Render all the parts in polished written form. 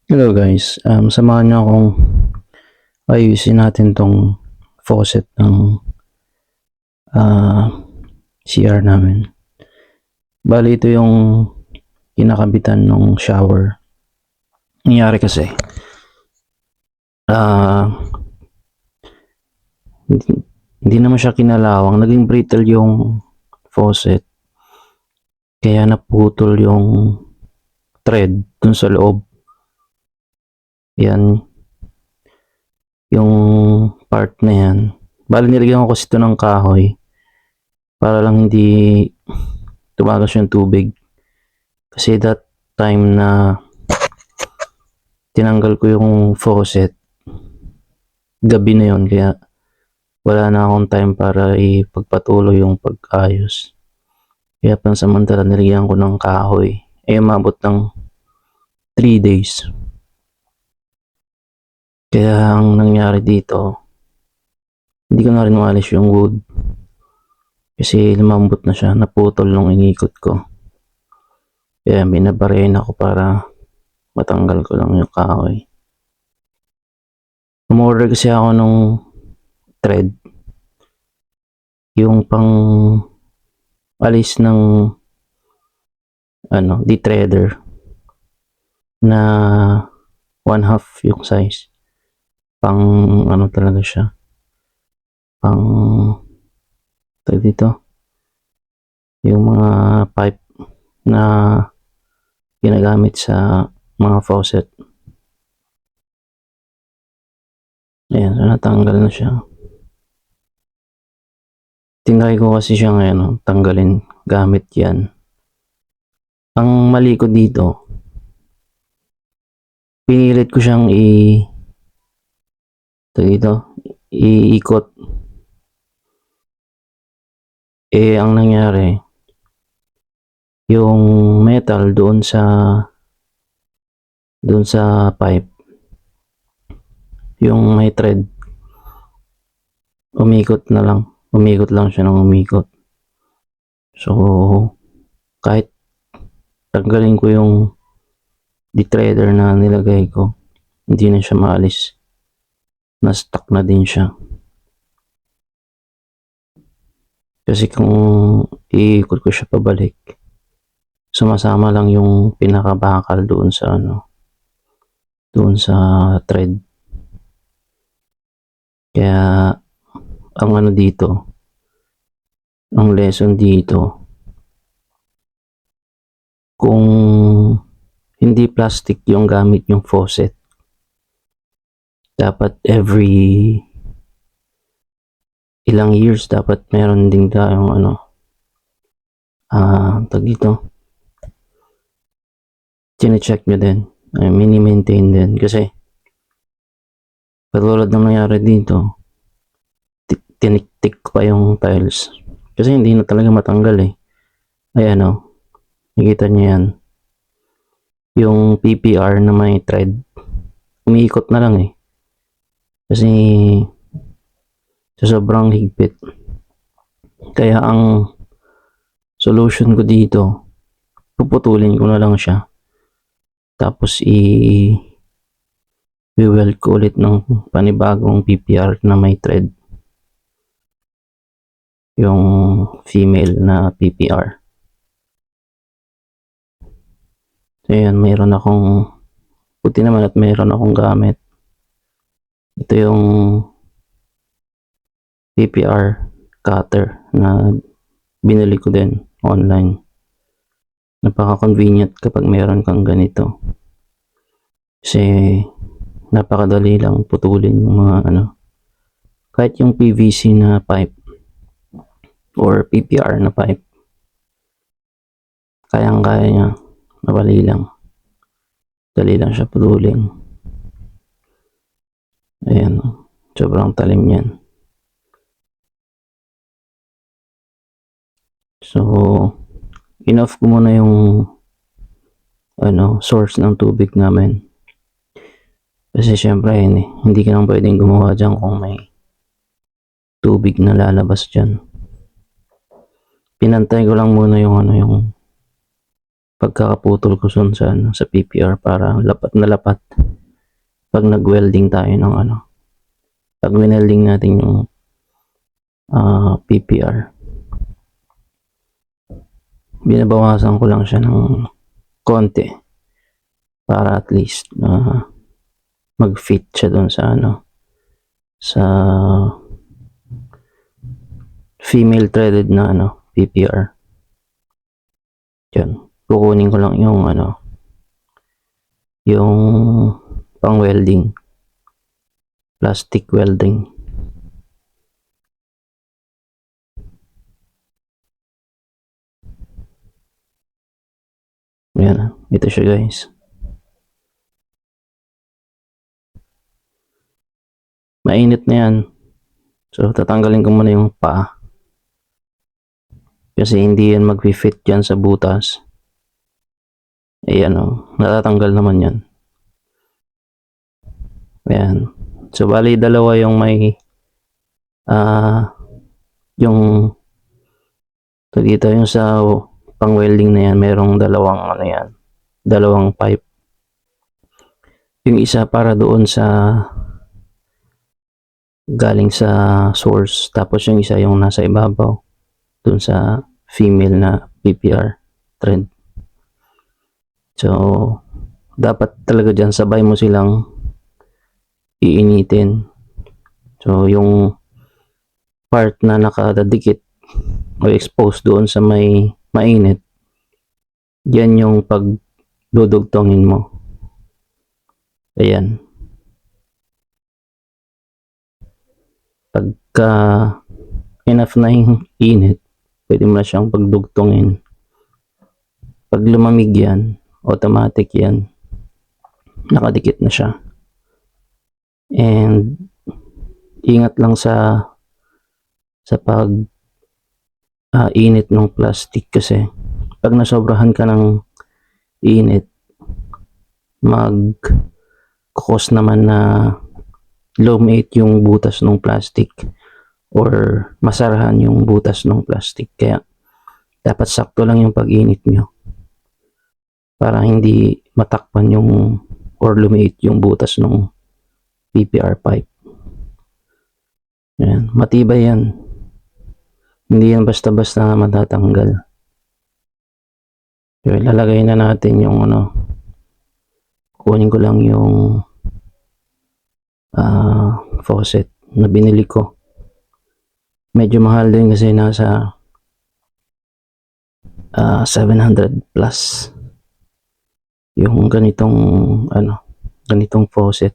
Hello guys, samahan niyo akong ayusin natin tong faucet ng CR namin. Bali ito yung kinakabitan ng shower. Nangyari kasi, ah hindi, hindi naman siya kinalawang, naging brittle yung faucet. Kaya naputol yung thread dun sa loob. Yan, yung part na yan. Bali nilagyan ko kasi ito ng kahoy para lang hindi tumagas yung tubig. Kasi that time na tinanggal ko yung faucet, gabi na yon, kaya wala na akong time para ipagpatuloy yung pag-ayos. Kaya pansamantala nilagyan ko ng kahoy. Umabot ng 3 days. Kaya ang nangyari dito, hindi ko na rin maalis yung wood. Kasi lumambot na siya, naputol nung inikot ko. Kaya binabarehin ako para matanggal ko lang yung kahoy. Umorder kasi ako nung thread, yung pang alis ng de-threader na 1/2 yung size. Pang talaga siya. Pang dito. Yung mga pipe na ginagamit sa mga faucet. Ayan, so natanggal na siya. Tinry ko kasi siya ngayon, tanggalin gamit yan. Ang mali ko dito, pinilit ko siyang iikot. Ang nangyari, yung metal doon sa pipe, yung may thread, umikot lang siya ng umikot. So kahit tanggalin ko yung de-threader na nilagay ko, hindi na siya maalis, na stuck na din siya. Kasi kung iikot ko siya pabalik, sumasama lang yung pinakabakal doon sa thread. Kaya ang ang lesson dito, kung hindi plastic yung gamit yung faucet, dapat every ilang years dapat meron din tayong chine-check nyo din, mini-maintain din. Kasi katulad ng nangyari dito, tiniktik pa yung tiles kasi hindi na talaga matanggal ayan nakikita nyo yan, yung PPR na may thread umiikot na lang kasi sa sobrang higpit. Kaya ang solution ko dito, puputulin ko na lang siya, tapos i-weld ko ulit ng panibagong PPR na may thread, yung female na PPR. So yan, mayroon akong buti naman at mayroon akong gamit. Ito yung PPR cutter na binili ko din online. Napaka-convenient kapag mayroon kang ganito. Kasi napakadali lang putulin yung mga kahit yung PVC na pipe or PPR na pipe, kayang-kaya niya, madali lang siya putulin. Ayan, sobrang talim yan. So enough ko muna yung source ng tubig namin, kasi syempre hindi ka lang pwedeng gumawa dyan kung may tubig na lalabas dyan. Pinantay ko lang muna yung pagkakaputol ko sa PPR para lapat na lapat pag nag-welding tayo ng pag winelding natin yung PPR. Binabawasan ko lang siya ng konti para at least mag-fit siya doon sa sa female threaded na PPR. Yan. Kukunin ko lang yung yung pang welding, plastic welding. Yan, ito siya guys. Mainit na yan. So tatanggalin ko muna yung paa. Kasi hindi yan mag-fit yan sa butas. Ayan natatanggal naman yan. Ayan. So bali dalawa yung may yung dito yung sa pang welding na yan, merong dalawang dalawang pipe. Yung isa para doon sa galing sa source, tapos yung isa yung nasa ibabaw doon sa female na PPR thread. So dapat talaga dyan sabay mo silang iinitin. So yung part na nakadikit o exposed doon sa may mainit, yan yung pagdudugtongin mo. Ayan. Pagka enough na yung init, pwede mo na siyang pagdugtongin. Pag lumamig yan, automatic yan, nakadikit na siya. And ingat lang sa pag init ng plastic, kasi pag nasobrahan ka ng init, mag-cause naman na lumit yung butas ng plastic or masarahan yung butas ng plastic. Kaya dapat sakto lang yung pag-init nyo para hindi matakpan yung or lumit yung butas ng PPR pipe. Ayan, matibay yan. Hindi yan basta-basta matatanggal. So, ilalagay na natin yung kunin ko lang yung faucet na binili ko. Medyo mahal din kasi nasa 700 plus yung ganitong faucet.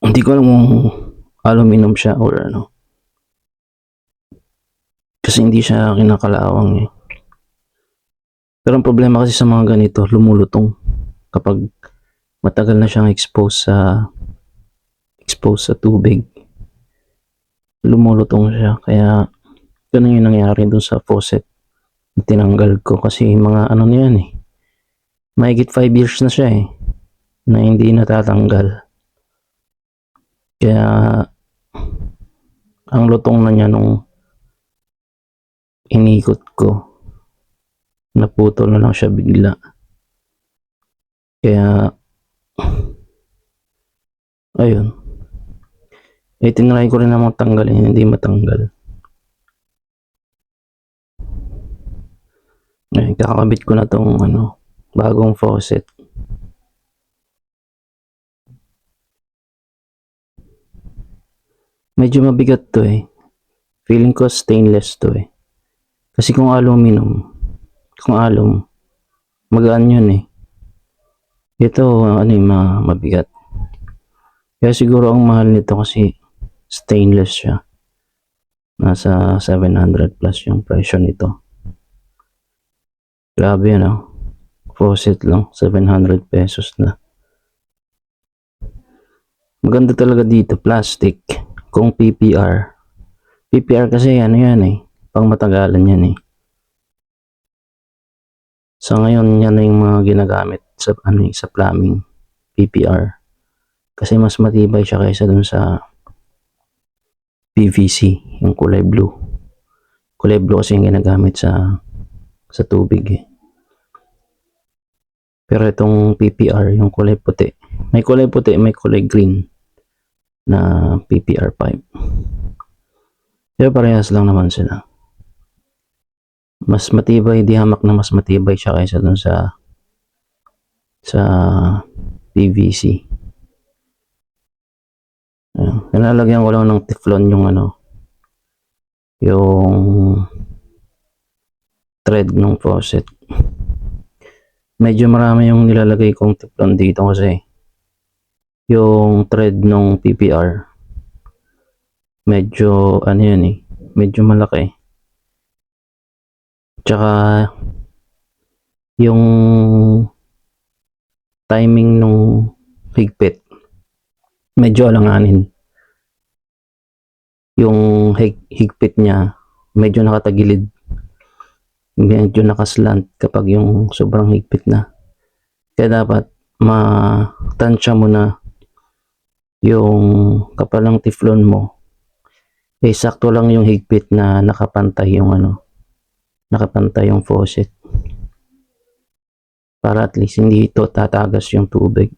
Hindi ko alam kung aluminum siya or kasi hindi siya kinakalawang Pero ang problema kasi sa mga ganito, lumulutong kapag matagal na siyang exposed sa tubig. Lumulutong siya, kaya ganun yung nangyari dun sa faucet na tinanggal ko, kasi mga na yan mahigit 5 years na siya na hindi natatanggal. Kaya ang lutong na niya nung inikot ko, naputol na lang siya bigla. Kaya ayun, tinry ko rin namang tanggalin, hindi matanggal. Kakabit ko na tong bagong faucet. Medyo mabigat to feeling ko stainless to kasi kung alum, magaan yun ito mabigat. Kaya siguro ang mahal nito kasi stainless siya. Nasa 700 plus yung presyo nito. Grabe faucet lang 700 pesos na. Maganda talaga dito, plastic. Kung PPR kasi pang matagalan yan So ngayon yan yung mga ginagamit sa sa plumbing, PPR. Kasi mas matibay siya kaysa dun sa PVC, yung kulay blue. Kulay blue kasi yung ginagamit sa sa tubig eh. Pero itong PPR, yung kulay puti, may kulay puti, may kulay green na PPR pipe. Pero parehas lang naman sila. Mas matibay, di hamak na mas matibay siya kaysa dun sa PVC. Ayan. Nilalagyan ko lang ng Teflon yung yung thread ng faucet. Medyo marami yung nilalagay kong Teflon dito kasi yung thread ng PPR medyo yan eh, medyo malaki. Tsaka yung timing nung higpit medyo alanganin. Yung higpit niya medyo nakatagilid, medyo nakaslant kapag yung sobrang higpit na. Kaya dapat matansya mo na yung kapalang Teflon mo eh sakto lang yung higpit na nakapantay yung nakapantay yung faucet, para at least hindi ito tatagas yung tubig.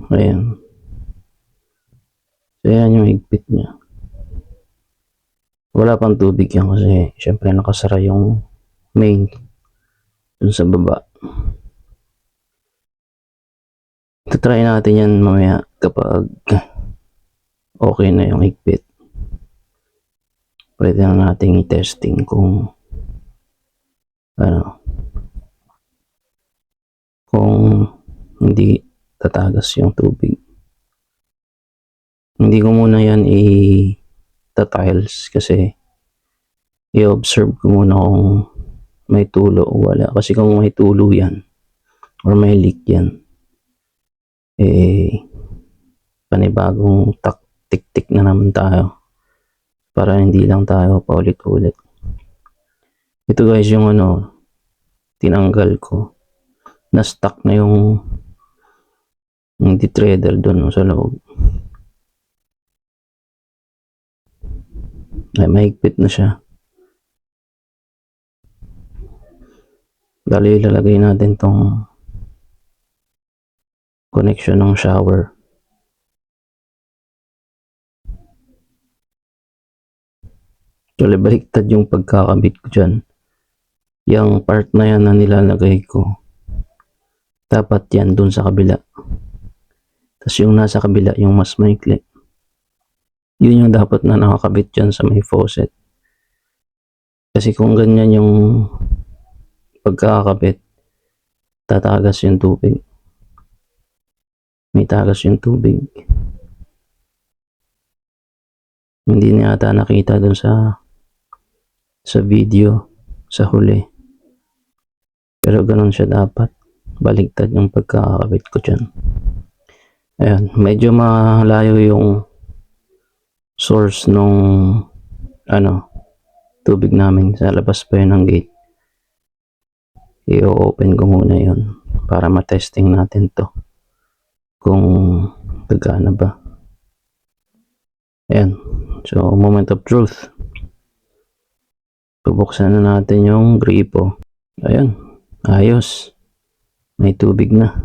Ayan. So yan yung higpit niya. Wala pang tubig yan kasi syempre nakasara yung main dun sa baba. Try natin yan mamaya kapag okay na yung higpit. Pwede na natin i-testing kung kung hindi tatagas yung tubig. Hindi ko muna yan i-tiles kasi i-observe ko muna kung may tulo o wala. Kasi kung may tulo yan or may leak yan, panibagong tik-tik na naman tayo para hindi lang tayo paulit-ulit. Ito guys yung tinanggal ko, na stuck na yung detrader doon sa loob. Ay, mahigpit na siya. Dali ilalagay natin tong connection ng shower. Actually, baliktad yung pagkakabit ko dyan. Yung part na yan na nilalagay ko, dapat yan dun sa kabila. Tapos yung nasa kabila, yung mas maikli, yun yung dapat na nakakabit dyan sa may faucet. Kasi kung ganyan yung pagkakabit, tatagas yung tubig. May tagas yung tubig. Hindi niya ata nakita dun sa video sa huli, pero ganun siya dapat. Baligtad yung pagkakabit ko dyan. Ayan, medyo malayo yung source nung tubig namin, sa labas pa yun ng gate. I-open ko muna yun para matesting natin to kung gagana ba. Ayan, so moment of truth. Bubuksan na natin yung gripo. Ayan, ayos, may tubig na.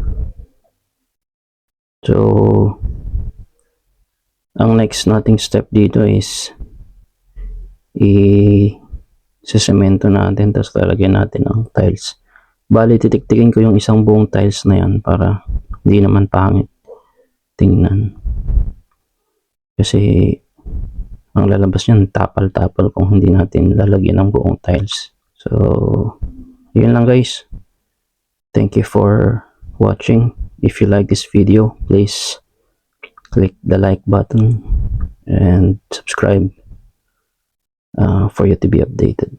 So ang next nating step dito is i-semento natin, tapos lalagyan natin ng tiles. Bali, titiktikin ko yung isang buong tiles na yan para hindi naman pangit tingnan. Kasi ang lalabas niyan tapal-tapal kung hindi natin lalagyan ng buong tiles. So yun lang guys. Thank you for watching. If you like this video, please click the like button and subscribe for you to be updated.